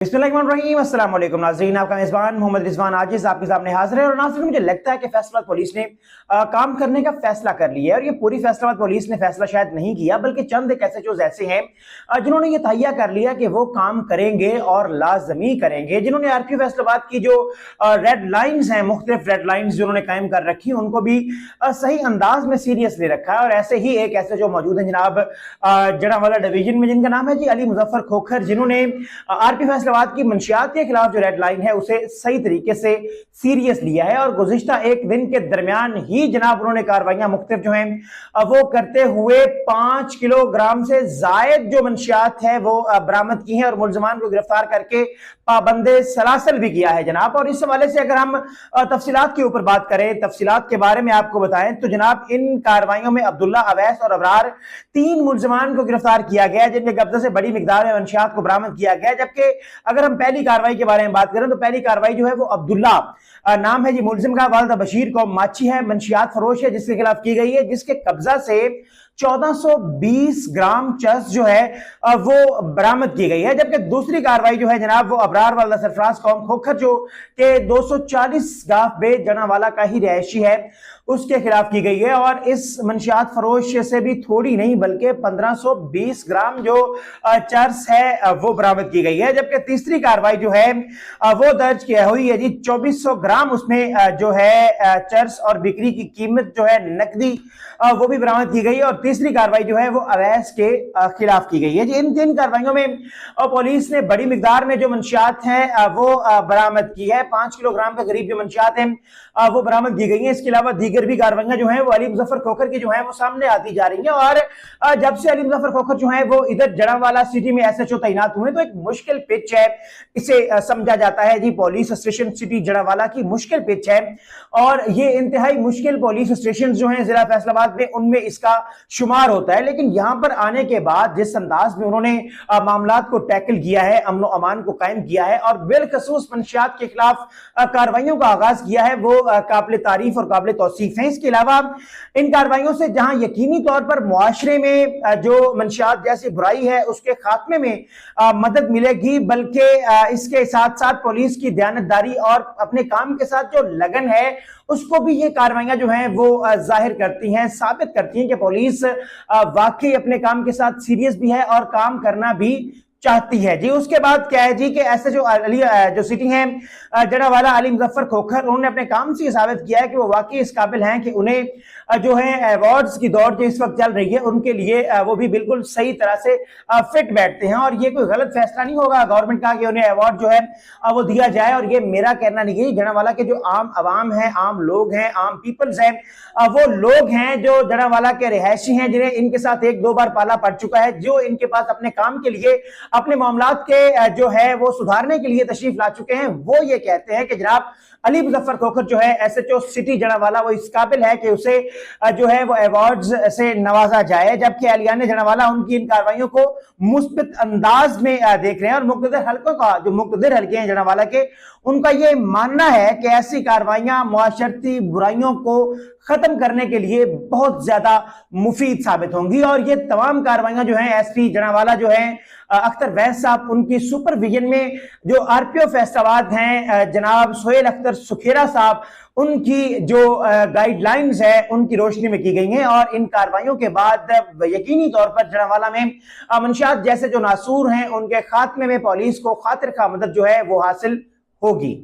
अस्सलाम वालेकुम नाज़रीन, आपका मेज़बान मोहम्मद रिजवान आजिज़ आपके सामने हाजिर है। और नाज़रीन, मुझे लगता है कि फैसलाबाद पुलिस ने काम करने का फैसला कर लिया है। और ये पूरी फैसलाबाद पुलिस ने फैसला शायद नहीं किया, बल्कि चंद एक एसएचओज़ ऐसे हैं जिन्होंने ये तहैया कर लिया कि वो काम करेंगे और लाजमी करेंगे। जिन्होंने आरपीओ फैसलाबाद की जो रेड लाइन्स हैं, मुख्तलिफ रेड लाइन्स जिन्होंने कायम कर रखी, उनको भी सही अंदाज में सीरियस ले रखा है। और ऐसे ही एक एसएचओ मौजूद है जनाब जड़ावाला डिवीजन में, जिनका नाम है जी अली मुजफ्फर खोखर, जिन्होंने आरपीओ फैसलाबाद की मंशियात के खिलाफ जो रेड लाइन है उसे सही तरीके से सीरियस लिया है। और गुज़िश्ता एक दिन के दरमियान ही जनाब उन्होंने कार्रवाइयां मुख्तलिफ जो हैं वो करते हुए 5 किलोग्राम से जायद जो मंशियात है वो बरामद की हैं और मुल्ज़िमान को गिरफ्तार करके पाबंदे सलासल भी किया है जनाब। और इस हवाले से अगर हम तफसीलात के ऊपर बात करें, तफसीलात के बारे में आपको बताएं तो जनाब इन कार्रवाइयों में अब्दुल्ला, अवैस और अबरार 3 मुल्ज़िमान को गिरफ्तार किया गया, जिनके कब्जे से बड़ी मिकदार में मंशियात को बरामद किया गया। जबकि अगर हम पहली कार्रवाई के बारे में बात करें तो पहली कार्रवाई जो है वो अब्दुल्ला नाम है जी मुल्जिम का, वालिद बशीर को माची है, मंशियात फरोश है, जिसके खिलाफ की गई है, जिसके कब्जा से 1420 ग्राम चरस जो है वो बरामद की गई है। जबकि दूसरी कार्रवाई जो है जनाब वो अबरार वाला सरफराज कौम खोखर जो के 240 गाफ बे जनावाला का ही रहायशी है, उसके खिलाफ की गई है। और इस मंशियात फरोश से भी थोड़ी नहीं बल्कि 1520 ग्राम जो चरस है वो बरामद की गई है। जबकि तीसरी कार्रवाई जो है वो दर्ज किया हुई है जी 2400 ग्राम उसमें जो है चरस और बिक्री की कीमत जो है नकदी वो भी बरामद की गई है। और तीसरी कार्रवाई जो है वो अवैस के खिलाफ की गई है जी। इन 3 कार्रवाइयों में पुलिस ने बड़ी मिकदार में जो मंशियात हैं वो बरामद की है। 5 किलोग्राम के करीब जो मंशियात हैं वो बरामद की गई हैं। इसके अलावा दीगर भी कार्रवाइयां जो हैं वो अली मुजफ्फर खोखर की जो है वो सामने आती जा रही हैं। और जब से अली मुजफ्फर खोखर जो है वो इधर जड़ावाला सिटी में एसएचओ तैनात हुए तो एक मुश्किल पिच है, इसे समझा जाता है जी पुलिस स्टेशन सिटी जड़ावाला की मुश्किल पिच है। और ये इंतहाई मुश्किल पुलिस स्टेशन जो है जिला फैसलाबाद में, उनमें इसका शुमार होता है। लेकिन यहां पर आने के बाद जिस अंदाज में उन्होंने मामलात को टैकल किया है, अमन और अमान को कायम किया है और बिलखसूस मंशियात के खिलाफ कार्रवाइयों का आगाज किया है, वो काबिल तारीफ और काबिल तौसीफ है। इसके अलावा इन कार्रवाइयों से जहां यकीनी तौर पर मुआशरे में जो मंशियात जैसी बुराई है उसके खात्मे में मदद मिलेगी, बल्कि इसके साथ साथ पुलिस की दयानतदारी और अपने काम के साथ जो लगन है उसको भी ये कार्रवाइयां जो हैं वो जाहिर करती हैं, साबित करती हैं कि पुलिस वाकई अपने काम के साथ सीरियस भी है और काम करना भी चाहती है जी। उसके बाद क्या है जी कि ऐसे जो अली जो सिटी हैं जड़ावाला अली मुजफ्फर खोखर, उन्होंने अपने काम से साबित किया है कि वो वाकई इस काबिल हैं कि उन्हें जो है अवार्ड्स की दौड़ जो इस वक्त चल रही है उनके लिए वो भी बिल्कुल सही तरह से फिट बैठते हैं। और ये कोई गलत फैसला नहीं होगा गवर्नमेंट का कि उन्हें अवार्ड जो है वो दिया जाए। और ये मेरा कहना नहीं है, जड़ावाला के जो आम अवाम है, आम लोग हैं, आम पीपल्स हैं, वो लोग हैं जो जड़ावाला के रिहायशी हैं, जिन्हें इनके साथ 1-2 बार पाला पड़ चुका है, जो इनके पास अपने काम के लिए, अपने मामलात के जो है वो सुधारने के लिए तशरीफ ला चुके हैं, वो ये कहते हैं कि जनाब अली मुजफ्फर खोखर जो है एसएचओ सिटी जड़ावाला वो इस काबिल है कि उसे जो है वो अवार्ड्स से नवाजा जाए। जबकि अलियान जड़ावाला उनकी इन कार्रवाइयों को मुस्बित अंदाज में देख रहे हैं। और मुक़्तदर हल्कों का जो मुक़्तदर हल्के हैं जड़ावाला के, उनका ये मानना है कि ऐसी कार्रवाइयां मुआशरती बुराइयों को खत्म करने के लिए बहुत ज्यादा मुफीद साबित होंगी। और ये तमाम कार्रवाइयां जो हैं एसपी जड़ावाला जो है अख्तर वैस साहब, उनकी सुपरविजन में जो आरपीओ फैसलाबाद हैं जनाब सोहेल अख्तर सुखेरा साहब, उनकी जो गाइडलाइंस है उनकी रोशनी में की गई हैं। और इन कार्रवाइयों के बाद यकीनी तौर पर जड़ावाला में मंशियात जैसे जो नासूर हैं उनके खात्मे में पुलिस को खातिर खा मदद जो है वो हासिल होगी।